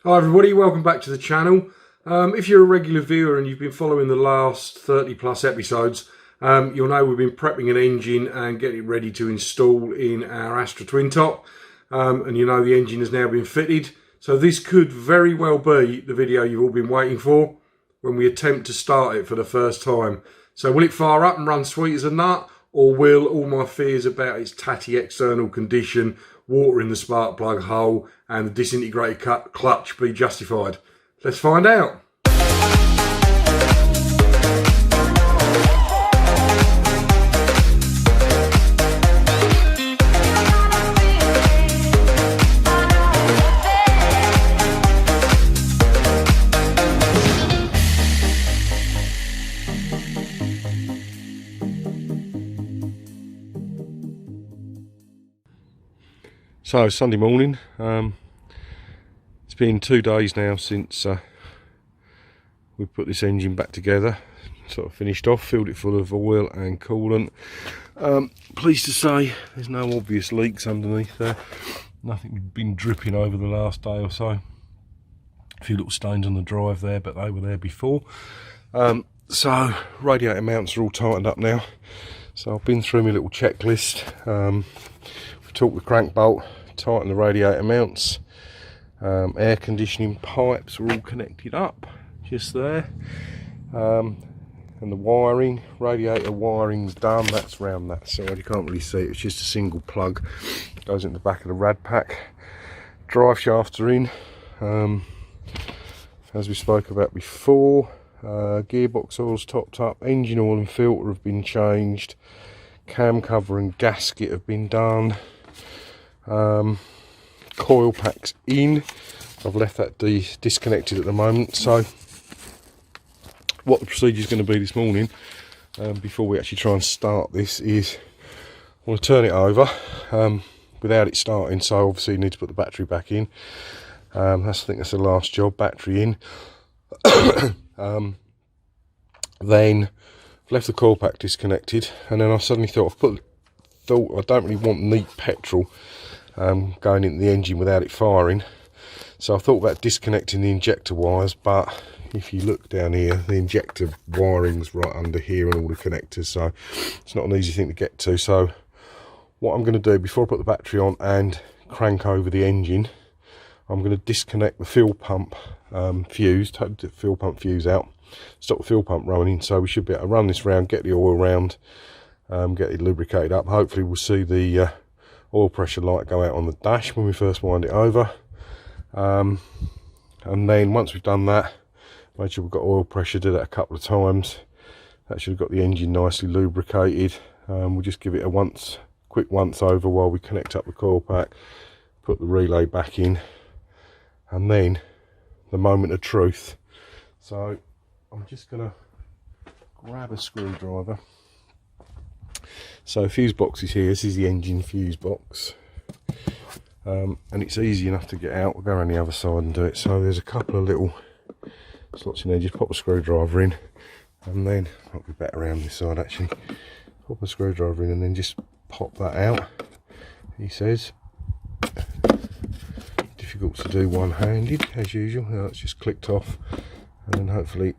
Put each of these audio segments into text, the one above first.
Hi everybody, welcome back to the channel. If you're a regular viewer and you've been following the last 30 plus episodes, you'll know we've been prepping an engine and getting it ready to install in our Astra twin top. And you know the engine has now been fitted. So this could very well be the video you've all been waiting for when we attempt to start it for the first time. So will it fire up and run sweet as a nut? Or will all my fears about its tatty external condition, water in the spark plug hole and the disintegrated clutch be justified? Let's find out. So Sunday morning, it's been 2 days now since we've put this engine back together, sort of finished off, filled it full of oil and coolant. Pleased to say there's no obvious leaks underneath there, nothing been dripping over the last day or so. A few little stains on the drive there, but they were there before. So radiator mounts are all tightened up now, so I've been through my little checklist. We've torqued the crank bolt, tighten the radiator mounts, air conditioning pipes are all connected up just there, and the wiring, radiator wiring's done. That's round that side, you can't really see it, it's just a single plug, goes in the back of the rad pack. Drive shafts are in, as we spoke about before. Gearbox oil's topped up, engine oil and filter have been changed, cam cover and gasket have been done. Coil packs in, I've left that disconnected at the moment. So what the procedure is going to be this morning, before we actually try and start this, is I want to turn it over without it starting. So obviously you need to put the battery back in. I think that's the last job, battery in. Then I've left the coil pack disconnected, and then I suddenly thought I don't really want neat petrol going into the engine without it firing. So I thought about disconnecting the injector wires, but if you look down here, the injector wiring's right under here and all the connectors, so it's not an easy thing to get to. So what I'm going to do before I put the battery on and crank over the engine, I'm going to disconnect the fuel pump fuse, take the fuel pump fuse out, stop the fuel pump running, so we should be able to run this round, get the oil round, get it lubricated up. Hopefully we'll see the oil pressure light go out on the dash when we first wind it over, and then once we've done that, make sure we've got oil pressure, do that a couple of times. That should have got the engine nicely lubricated. We'll just give it a quick once over while we connect up the coil pack, put the relay back in, and then the moment of truth. So I'm just gonna grab a screwdriver. So fuse box is here, this is the engine fuse box, and it's easy enough to get out. We'll go around the other side and do it. So there's a couple of little slots in there, just pop a screwdriver in, and then might be better around this side actually. Pop a screwdriver in and then just pop that out. He says difficult to do one-handed as usual. Now it's just clicked off, and then hopefully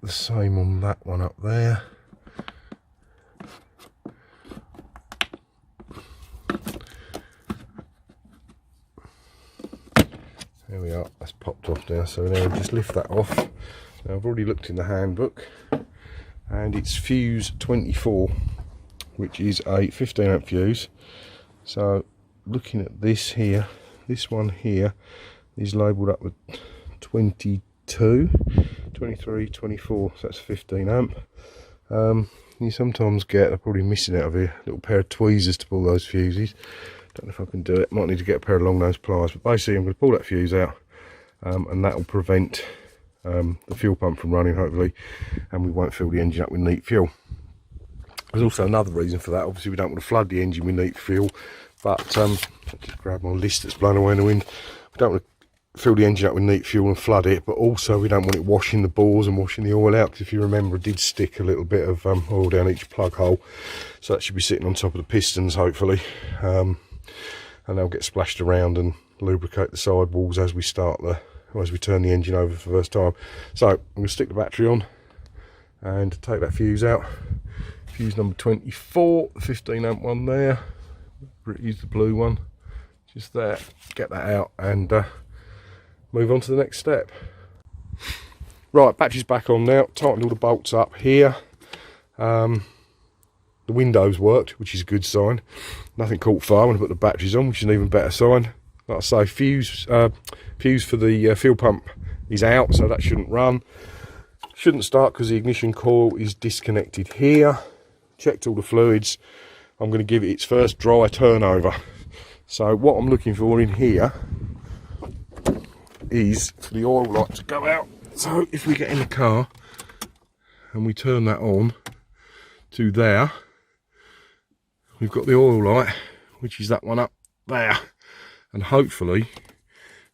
the same on that one up there. There we are, that's popped off now. So now we'll just lift that off. Now I've already looked in the handbook, and it's fuse 24, which is a 15 amp fuse. So looking at this here, this one here is labelled up with 22, 23, 24, so that's 15 amp. You sometimes get, I'm probably missing out of here, a little pair of tweezers to pull those fuses. Don't know if I can do it, might need to get a pair of long nose pliers, but basically I'm going to pull that fuse out, and that will prevent the fuel pump from running hopefully, and we won't fill the engine up with neat fuel. There's also another reason for that. Obviously we don't want to flood the engine with neat fuel, but I'll just grab my list that's blown away in the wind. We don't want to fill the engine up with neat fuel and flood it, but also we don't want it washing the bores and washing the oil out, because if you remember, I did stick a little bit of oil down each plug hole, so that should be sitting on top of the pistons hopefully, and they'll get splashed around and lubricate the sidewalls as we start the as we turn the engine over for the first time. So I'm going to stick the battery on and take that fuse out. Fuse number 24, the 15 amp one there. Use the blue one, just there. Get that out and move on to the next step. Right, battery's back on now. Tightened all the bolts up here. The windows worked, which is a good sign. Nothing caught fire when I put the batteries on, which is an even better sign. Like I say, fuse for the fuel pump is out, so that shouldn't run. Shouldn't start because the ignition coil is disconnected here. Checked all the fluids. I'm going to give it its first dry turnover. So what I'm looking for in here is for the oil light to go out. So if we get in the car and we turn that on to there, we've got the oil light, which is that one up there, and hopefully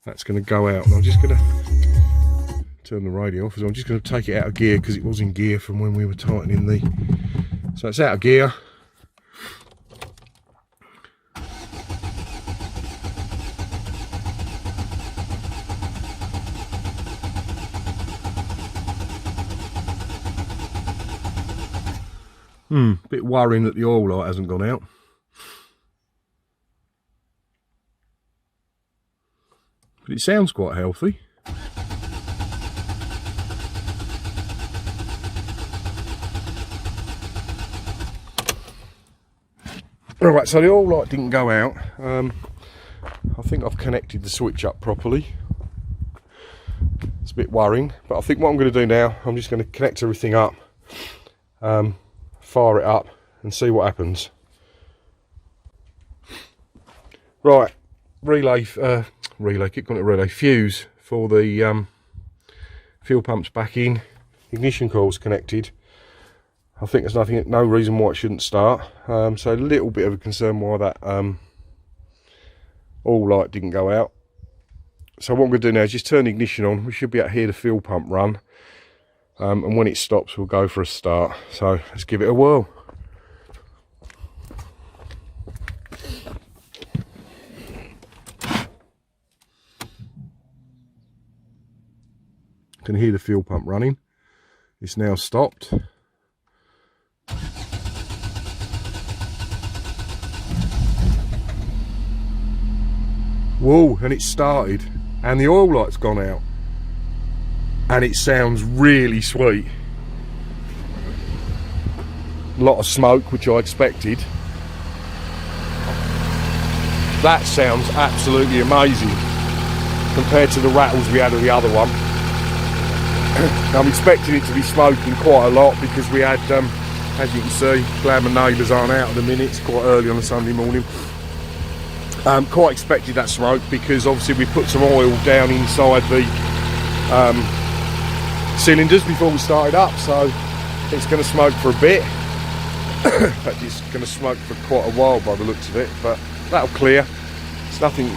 that's going to go out. And I'm just going to turn the radio off, so I'm just going to take it out of gear because it was in gear from when we were tightening the... So it's out of gear. Bit worrying that the oil light hasn't gone out. But it sounds quite healthy. Alright, so the oil light didn't go out. I think I've connected the switch up properly. It's a bit worrying, but I think what I'm going to do now, I'm just going to connect everything up. Fire it up and see what happens. Right, keep calling it relay, fuse for the fuel pump's back in, ignition coil's connected. I think there's no reason why it shouldn't start. So a little bit of a concern why that oil light didn't go out. So what I'm going to do now is just turn the ignition on. We should be able to hear the fuel pump run. And when it stops, we'll go for a start. So let's give it a whirl. Can hear the fuel pump running. It's now stopped. Whoa, and it started, and the oil light's gone out. And it sounds really sweet. A lot of smoke, which I expected. That sounds absolutely amazing compared to the rattles we had with the other one. I'm expecting it to be smoking quite a lot because we had, as you can see, glad my neighbours aren't out at the minute, it's quite early on a Sunday morning. Quite expected that smoke because obviously we put some oil down inside the cylinders before we started up, so it's going to smoke for a bit. In fact, it's going to smoke for quite a while by the looks of it, but that'll clear. It's nothing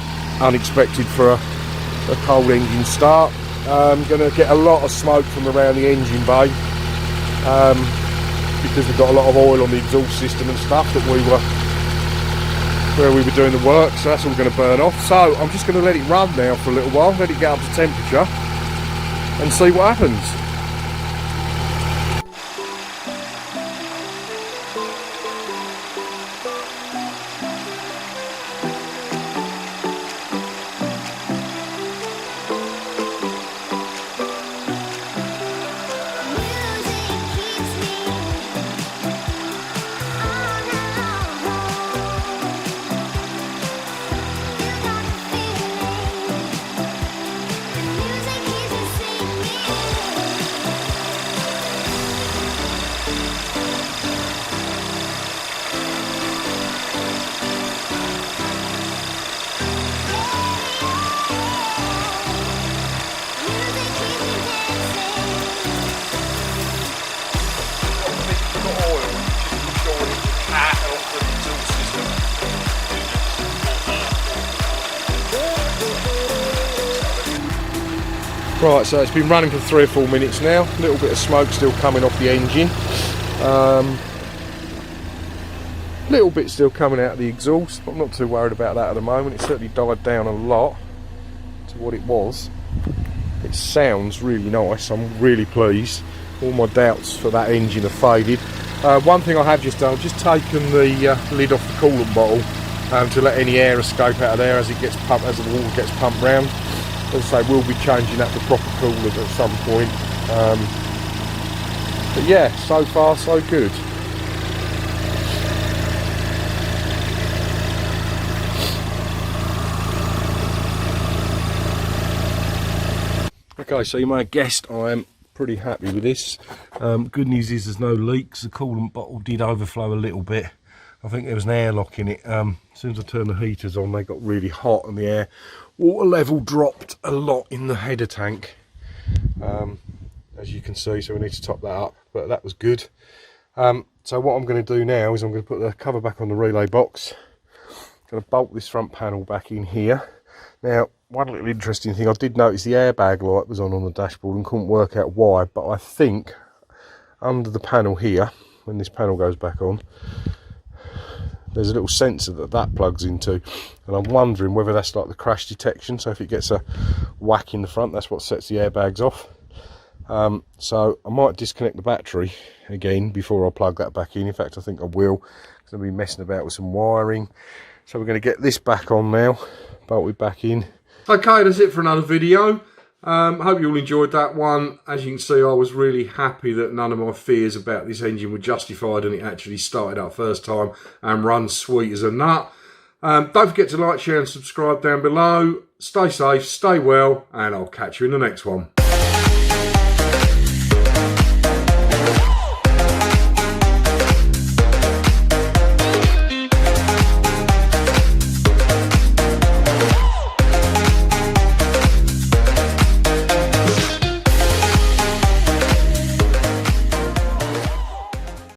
unexpected for a cold engine start. I'm going to get a lot of smoke from around the engine bay because we've got a lot of oil on the exhaust system and stuff that where we were doing the work, so that's all going to burn off. So I'm just going to let it run now for a little while, let it get up to temperature and see what happens. Right, so it's been running for 3 or 4 minutes now. A little bit of smoke still coming off the engine. Little bit still coming out of the exhaust, but I'm not too worried about that at the moment. It certainly died down a lot to what it was. It sounds really nice. I'm really pleased. All my doubts for that engine have faded. One thing I have just done, I've just taken the lid off the coolant bottle to let any air escape out of there as it gets pumped, as the water gets pumped round. As I say, we'll be changing that to proper coolers at some point. But yeah, so far so good. Okay, so you may have guessed I am pretty happy with this. Good news is there's no leaks. The coolant bottle did overflow a little bit. I think there was an airlock in it. As soon as I turned the heaters on, they got really hot and the air water level dropped a lot in the header tank, as you can see, so we need to top that up, but that was good. So what I'm going to do now is I'm going to put the cover back on the relay box. I'm going to bolt this front panel back in here. Now, one little interesting thing, I did notice the airbag light was on the dashboard and couldn't work out why, but I think under the panel here, when this panel goes back on, there's a little sensor that plugs into, and I'm wondering whether that's like the crash detection, so if it gets a whack in the front, that's what sets the airbags off. So I might disconnect the battery again before I plug that back in. In fact, I think I will, because I'll be messing about with some wiring. So we're going to get this back on now, bolt it back in. Okay, that's it for another video. Hope you all enjoyed that one. As you can see, I was really happy that none of my fears about this engine were justified and it actually started up first time and runs sweet as a nut. Don't forget to like, share and subscribe down below. Stay safe, stay well, and I'll catch you in the next one.